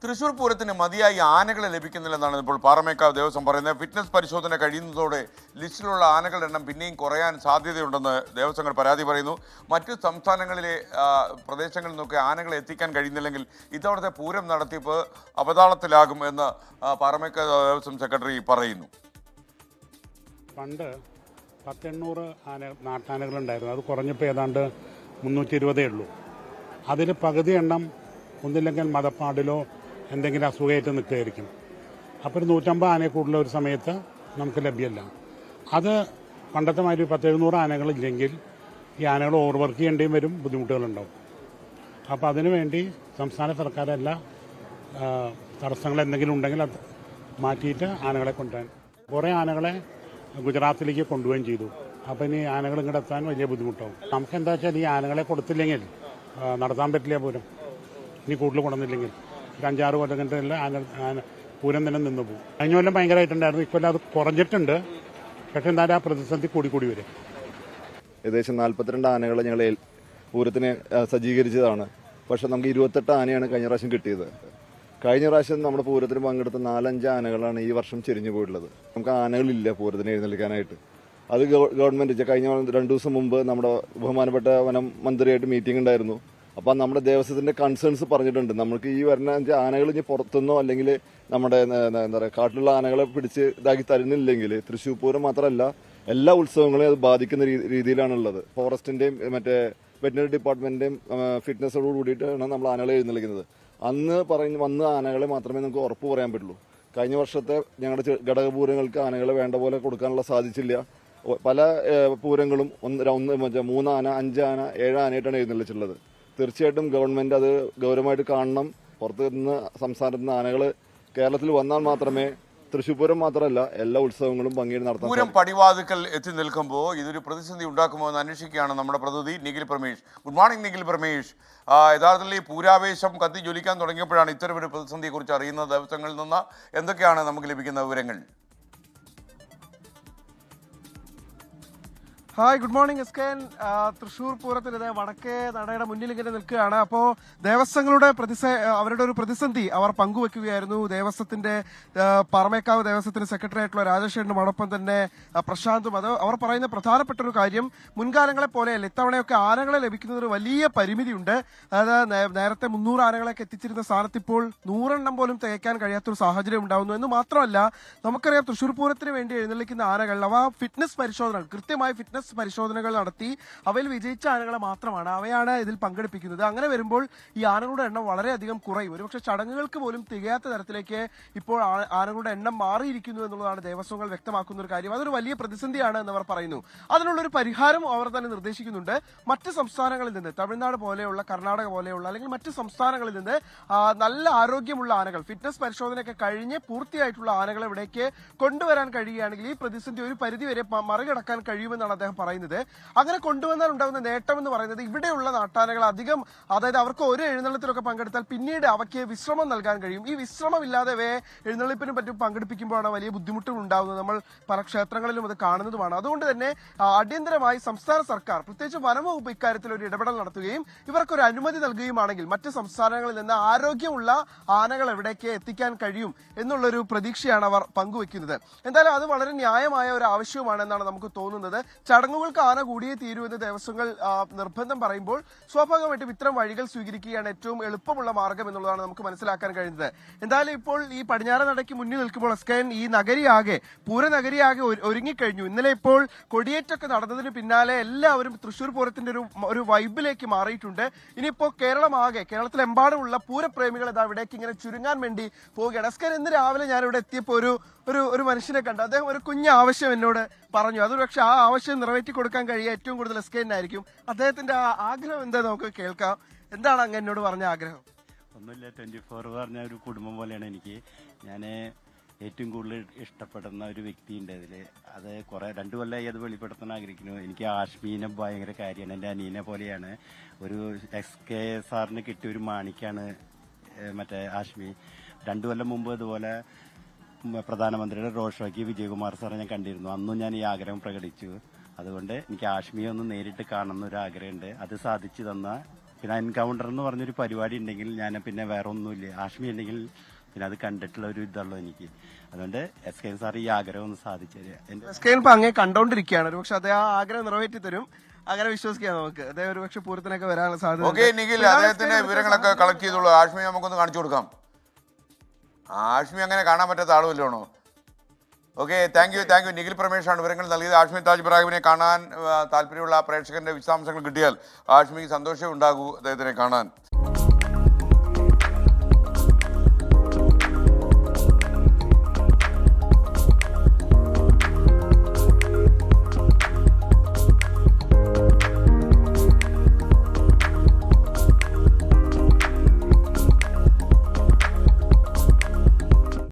തൃശൂർ പൂരത്തിന് മതിയായി ആനകളെ ലഭിക്കുന്നില്ലെന്നാണ് ഇപ്പോൾ പാറമേക്കാവ് ദേവസ്വം പറയുന്നത്. ഫിറ്റ്നസ് പരിശോധന കഴിയുന്നതോടെ ലിസ്റ്റിലുള്ള ആനകളുടെ എണ്ണം പിന്നെയും കുറയാൻ സാധ്യതയുണ്ടെന്ന് ദേവസ്വങ്ങൾ പരാതി പറയുന്നു. മറ്റ് സംസ്ഥാനങ്ങളിലെ പ്രദേശങ്ങളിൽ നിന്നൊക്കെ ആനകളെ എത്തിക്കാൻ കഴിയുന്നില്ലെങ്കിൽ ഇത്തവണത്തെ പൂരം നടത്തിപ്പ് അവതാളത്തിലാകും എന്ന് പാറമേക്കാവ് ദേവസ്വം സെക്രട്ടറി പറയുന്നു. പണ്ട് 100-800 നാട്ടാനകളുണ്ടായിരുന്നു. അത് കുറഞ്ഞപ്പോൾ ഏതാണ്ട് 320 ഉള്ളൂ. അതിൽ പകുതി എണ്ണം ഒന്നില്ലെങ്കിൽ മതപ്പാടിലോ എന്തെങ്കിലും അസുഖമായിട്ട് നിൽക്കുകയായിരിക്കും. അപ്പോൾ ഒരു 150 ആനയെ കൂടുതൽ ഒരു സമയത്ത് നമുക്ക് ലഭ്യമല്ല. അത് പണ്ടത്തെ മാതിരി 10-700 ആനകളില്ലെങ്കിൽ ഈ ആനകൾ ഓവർ വർക്ക് ചെയ്യേണ്ടിയും വരും, ബുദ്ധിമുട്ടുകളുണ്ടാവും. അപ്പോൾ അതിനുവേണ്ടി സംസ്ഥാന സർക്കാർ എല്ലാ തടസ്സങ്ങൾ എന്തെങ്കിലും ഉണ്ടെങ്കിൽ അത് മാറ്റിയിട്ട് ആനകളെ കൊണ്ടുവരാൻ കുറേ ആനകളെ ഗുജറാത്തിലേക്ക് കൊണ്ടുപോവുകയും ചെയ്തു. അപ്പോൾ ഇനി ആനകൾ ഇങ്ങോട്ട് എത്താൻ വലിയ ബുദ്ധിമുട്ടാവും. നമുക്ക് എന്താ വെച്ചാൽ ഈ ആനകളെ കൊടുത്തില്ലെങ്കിൽ നടത്താൻ പറ്റില്ല പൂരം. ഇനി കൂടുതൽ കൊണ്ടുവന്നില്ലെങ്കിൽ ഒരു 5-6 കൊല്ലം കണ്ടല്ല പൂരം തന്നെ നിന്ന് പോകും. കഴിഞ്ഞ കൊല്ലം ഭയങ്കരമായിട്ടുണ്ടായിരുന്നു. ഇക്കൊല്ലം അത് കുറഞ്ഞിട്ടുണ്ട്. പക്ഷെ എന്തായാലും ആ പ്രതിസന്ധി കൂടി വരും. ഏകദേശം 42 ആനകളെ ഞങ്ങൾ പൂരത്തിന് സജ്ജീകരിച്ചതാണ്. പക്ഷെ നമുക്ക് 28 ആനയാണ് കഴിഞ്ഞ പ്രാവശ്യം കിട്ടിയത്. കഴിഞ്ഞ പ്രാവശ്യം നമ്മുടെ പൂരത്തിന് പങ്കെടുത്ത 4-5 ആനകളാണ് ഈ വർഷം ചെരിഞ്ഞു പോയിട്ടുള്ളത്. നമുക്ക് ആനകളില്ല പൂരത്തിന് എഴുന്നള്ളിക്കാനായിട്ട്. അത് ഗവൺമെന്റ് കഴിഞ്ഞ 2 ദിവസം മുമ്പ് നമ്മുടെ ബഹുമാനപ്പെട്ട വനം മന്ത്രിയായിട്ട് മീറ്റിംഗ് ഉണ്ടായിരുന്നു. അപ്പം നമ്മുടെ ദേവസ്വത്തിന്റെ കൺസേൺസ് പറഞ്ഞിട്ടുണ്ട്. നമുക്ക് ഈ വരുന്ന ആനകൾ ഇനി പുറത്തുനിന്നോ അല്ലെങ്കിൽ നമ്മുടെ എന്താ പറയുക കാട്ടിലുള്ള ആനകളെ പിടിച്ച് ഇതാക്കി തരുന്നില്ലെങ്കിൽ തൃശ്ശൂർ പൂരം മാത്രമല്ല എല്ലാ ഉത്സവങ്ങളെയും അത് ബാധിക്കുന്ന രീതിയിലാണുള്ളത്. ഫോറസ്റ്റിന്റെയും മറ്റേ വെറ്റിനറി ഡിപ്പാർട്ട്മെന്റിന്റെയും ഫിറ്റ്നസോട് കൂടിയിട്ടാണ് നമ്മൾ ആനകളെ എഴുന്നള്ളിക്കുന്നത്. അന്ന് വന്ന ആനകളെ മാത്രമേ നമുക്ക് ഉറപ്പ് പറയാൻ പറ്റുള്ളൂ. കഴിഞ്ഞ വർഷത്തെ ഞങ്ങളുടെ ഘടകപൂരങ്ങൾക്ക് ആനകളെ വേണ്ട പോലെ കൊടുക്കാനുള്ള സാധിച്ചില്ല. പല പൂരങ്ങളും 3 ആന, 5 ആന, 7 ആനയായിട്ടാണ് എഴുന്നള്ളിച്ചിട്ടുള്ളത്. തീർച്ചയായിട്ടും ഗവൺമെന്റ് അത് ഗൗരവമായിട്ട് കാണണം. പുറത്തു നിന്ന് സംസ്ഥാനത്ത് നിന്ന് ആനകൾ കേരളത്തിൽ വന്നാൽ മാത്രമേ തൃശ്ശൂർ പൂരം മാത്രമല്ല എല്ലാ ഉത്സവങ്ങളും ഭംഗിയിൽ നടത്താൻ പൂരം പടിവാതിക്കൽ എത്തി നിൽക്കുമ്പോൾ ഇതൊരു പ്രതിസന്ധി ഉണ്ടാക്കുമോ എന്ന് അന്വേഷിക്കുകയാണ് നമ്മുടെ പ്രതിനിധി നിഖിൽ പ്രമേഷ്. Good morning Nikhil Pramesh. യഥാർത്ഥത്തിൽ ഈ പൂരാവേശം കത്തി ജ്വലിക്കാൻ തുടങ്ങിയപ്പോഴാണ് ഇത്തരമൊരു പ്രതിസന്ധിയെക്കുറിച്ച് അറിയുന്നത്. ദിവസങ്ങളിൽ നിന്ന് എന്തൊക്കെയാണ് നമുക്ക് ലഭിക്കുന്ന വിവരങ്ങൾ? ഹായ്, ഗുഡ് മോർണിംഗ് എസ്കേൻ. തൃശ്ശൂർ പൂരത്തിന് വടക്കേ നടയുടെ മുന്നിൽ ഇങ്ങനെ നിൽക്കുകയാണ്. അപ്പോൾ ദേവസ്വങ്ങളുടെ അവരുടെ ഒരു പ്രതിസന്ധി അവർ പങ്കുവെക്കുകയായിരുന്നു. ദേവസ്വത്തിന്റെ പാറമേക്കാവ് ദേവസ്വത്തിന്റെ സെക്രട്ടറി ആയിട്ടുള്ള രാജേഷേട്ടനും അതോടൊപ്പം തന്നെ പ്രശാന്തും. അത് അവർ പറയുന്ന പ്രധാനപ്പെട്ട ഒരു കാര്യം, മുൻകാലങ്ങളെ പോലെയല്ല ഇത്തവണയൊക്കെ ആനകളെ ലഭിക്കുന്നതിന് വലിയ പരിമിതിയുണ്ട്. അതായത് നേരത്തെ 300 ആനകളൊക്കെ എത്തിച്ചിരുന്ന സ്ഥാനത്ത് ഇപ്പോൾ 100 എണ്ണം പോലും തികയ്ക്കാൻ കഴിയാത്തൊരു സാഹചര്യം ഉണ്ടാകുന്നു എന്ന് മാത്രമല്ല, നമുക്കറിയാം തൃശ്ശൂർ പൂരത്തിന് വേണ്ടി എഴുന്നള്ളിക്കുന്ന ആനകൾ അവ ഫിറ്റ്നസ് പരിശോധനകൾ കൃത്യമായി ഫിറ്റ്നസ് പരിശോധനകൾ നടത്തി അവയിൽ വിജയിച്ച ആനകളെ മാത്രമാണ് അവയാണ് ഇതിൽ പങ്കെടുപ്പിക്കുന്നത്. അങ്ങനെ വരുമ്പോൾ ഈ ആനകളുടെ എണ്ണം വളരെയധികം കുറയും. ഒരുപക്ഷെ ചടങ്ങുകൾക്ക് പോലും തികയാത്ത തരത്തിലേക്ക് ഇപ്പോൾ ആനകളുടെ എണ്ണം മാറിയിരിക്കുന്നു എന്നുള്ളതാണ് ദേവസ്വങ്ങൾ വ്യക്തമാക്കുന്ന ഒരു കാര്യം. അതൊരു വലിയ പ്രതിസന്ധിയാണ് എന്നവർ പറയുന്നു. അതിനുള്ളൊരു പരിഹാരം അവർ തന്നെ നിർദ്ദേശിക്കുന്നുണ്ട്. മറ്റ് സംസ്ഥാനങ്ങളിൽ നിന്ന്, തമിഴ്നാട് പോലെയുള്ള, കർണാടക പോലെയുള്ള അല്ലെങ്കിൽ മറ്റ് സംസ്ഥാനങ്ങളിൽ നിന്ന് നല്ല ആരോഗ്യമുള്ള ആനകൾ, ഫിറ്റ്നസ് പരിശോധനയൊക്കെ കഴിഞ്ഞ് പൂർത്തിയായിട്ടുള്ള ആനകളെ ഇവിടേക്ക് കൊണ്ടുവരാൻ കഴിയുകയാണെങ്കിൽ ഈ പ്രതിസന്ധി ഒരു പരിധിവരെ മറികടക്കാൻ കഴിയുമെന്നാണ് അദ്ദേഹം പറയുന്നത്. അങ്ങനെ കൊണ്ടുവന്നാൽ ഉണ്ടാകുന്ന നേട്ടം എന്ന് പറയുന്നത് ഇവിടെയുള്ള നാട്ടാനകൾ അധികം, അതായത് അവർക്ക് ഒരു എഴുന്നള്ളത്തിലൊക്കെ പങ്കെടുത്താൽ പിന്നീട് അവയ്ക്ക് വിശ്രമം നൽകാൻ കഴിയും. ഈ വിശ്രമമില്ലാതെ എഴുന്നള്ളിപ്പിനും മറ്റും പങ്കെടുപ്പിക്കുമ്പോഴാണ് വലിയ ബുദ്ധിമുട്ടുകൾ ഉണ്ടാകുന്നത്. നമ്മൾ പല ക്ഷേത്രങ്ങളിലും അത് കാണുന്നതുമാണ്. അതുകൊണ്ട് തന്നെ അടിയന്തരമായി സംസ്ഥാന സർക്കാർ, പ്രത്യേകിച്ച് വനംവകുപ്പ് ഇക്കാര്യത്തിൽ ഒരു ഇടപെടൽ നടത്തുകയും ഇവർക്കൊരു അനുമതി നൽകുകയുമാണെങ്കിൽ മറ്റ് സംസ്ഥാനങ്ങളിൽ നിന്ന് ആരോഗ്യമുള്ള ആനകൾ എവിടേക്ക് എത്തിക്കാൻ കഴിയും എന്നുള്ളൊരു പ്രതീക്ഷയാണ് അവർ പങ്കുവെക്കുന്നത്. എന്തായാലും അത് വളരെ ന്യായമായ ഒരു ആവശ്യവുമാണ് എന്നാണ് നമുക്ക് തോന്നുന്നത്. ചടങ്ങുകൾക്ക് ആന കൂടിയേ തീരുവെന്ന് ദേവസ്വങ്ങൾ നിർബന്ധം പറയുമ്പോൾ സ്വാഭാവികമായിട്ടും ഇത്തരം വഴികൾ സ്വീകരിക്കുകയാണ് ഏറ്റവും എളുപ്പമുള്ള മാർഗം എന്നുള്ളതാണ് നമുക്ക് മനസ്സിലാക്കാൻ കഴിയുന്നത്. എന്തായാലും ഇപ്പോൾ ഈ പടിഞ്ഞാറ നടയ്ക്ക് മുന്നിൽ നിൽക്കുമ്പോൾ എസ്കേൻ ഈ നഗരിയാകെ, പൂരനഗരിയാകെ ഒരുങ്ങിക്കഴിഞ്ഞു. ഇന്നലെ ഇപ്പോൾ കൊടിയേറ്റൊക്കെ നടന്നതിന് പിന്നാലെ എല്ലാവരും തൃശ്ശൂർ പൂരത്തിന്റെ ഒരു വൈബിലേക്ക് മാറിയിട്ടുണ്ട്. ഇനിയിപ്പോ കേരളത്തിലെമ്പാടുമുള്ള പൂരപ്രേമികൾ ഇതാ ഇവിടേക്ക് ഇങ്ങനെ ചുരുങ്ങാൻ വേണ്ടി പോവുകയാണ്. എസ്കേൻ, ഇന്ന് രാവിലെ ഞാൻ ഇവിടെ എത്തിയപ്പോൾ ഒരു മനുഷ്യനെ കണ്ടു. അദ്ദേഹം ഒരു കുഞ്ഞ് ആവശ്യം എന്നോട് പറഞ്ഞു. അതൊരു പക്ഷെ ആ ആവശ്യം നിറവേറ്റി കൊടുക്കാൻ കഴിയുക ഏറ്റവും കൂടുതൽ എസ്കേനായിരിക്കും. അദ്ദേഹത്തിന്റെ ആഗ്രഹം എന്താ നമുക്ക് കേൾക്കാം. എന്താണ് അങ്ങ് എന്നോട് പറഞ്ഞ ആഗ്രഹം? ഒന്നുമില്ല, 24 പറഞ്ഞ ഒരു കുടുംബം പോലെയാണ് എനിക്ക്. ഞാൻ ഏറ്റവും കൂടുതൽ ഇഷ്ടപ്പെടുന്ന ഒരു വ്യക്തിയുണ്ട് അതിൽ. അത് 2 കൊല്ലമായി അത് വെളിപ്പെടുത്താൻ ആഗ്രഹിക്കുന്നു. എനിക്ക് ആഷ്മീനെ ഭയങ്കര കാര്യമാണ്. എൻ്റെ അനിയനെ പോലെയാണ്. ഒരു SK സാറിന് കിട്ടിയ ഒരു മാണിക്കാണ് മറ്റേ ആഷ്മി. 2 കൊല്ലം മുമ്പ് ഇതുപോലെ പ്രധാനമന്ത്രിയുടെ റോഡ് ഷോയ്ക്ക് വിജയകുമാർ സാറെ ഞാൻ കണ്ടിരുന്നു. അന്നും ഞാൻ ഈ ആഗ്രഹം പ്രകടിപ്പിച്ചു. അതുകൊണ്ട് എനിക്ക് ആഷ്മിയെ ഒന്ന് നേരിട്ട് കാണണമെന്നൊരു ആഗ്രഹമുണ്ട്. അത് സാധിച്ചു തന്ന പിന്നെ എൻകൗണ്ടർ എന്ന് പറഞ്ഞൊരു പരിപാടി ഉണ്ടെങ്കിൽ ഞാൻ പിന്നെ വേറെ ഒന്നുമില്ല. ആഷ്മി ഉണ്ടെങ്കിൽ പിന്നെ അത് കണ്ടിട്ടുള്ള ഒരു ഇതുള്ളൂ എനിക്ക്. അതുകൊണ്ട് SKN സാർ ഈ ആഗ്രഹം ഒന്ന് സാധിച്ചു തരിക. എൻ്റെ സ്കെയിൽ ഇപ്പൊ അങ്ങേ കണ്ടോണ്ടിരിക്കുകയാണ്. ഒരുപക്ഷെ അദ്ദേഹം ആ ആഗ്രഹം നിറവേറ്റി തരും. അങ്ങനെ വിശ്വസിക്കാം നമുക്ക്. അദ്ദേഹം ഒരുപക്ഷെ പൂരത്തിനൊക്കെ വരാനുള്ള സാധ്യത. ഓക്കെ നിഖിൽ, അദ്ദേഹത്തിന്റെ വിവരങ്ങളൊക്കെ കളക്ട് ചെയ്തോളൂ. ആഷ്മി നമുക്കൊന്ന് കാണിച്ചു കൊടുക്കാം. ആഷ്മി അങ്ങനെ കാണാൻ പറ്റാത്ത ആളുമല്ലോണോ? ഓക്കെ, താങ്ക് യു നിഖിൽ പ്രമേഷാണ് വിവരങ്ങൾ നൽകിയത്. ആഷ്മി താജ് ഇബ്രാഹിമിനെ കാണാൻ താല്പര്യമുള്ള പ്രേക്ഷകന്റെ വിശദാംശങ്ങൾ കിട്ടിയാൽ ആഷ്മിക്ക് സന്തോഷമേ ഉണ്ടാകൂ അദ്ദേഹത്തിനെ കാണാൻ.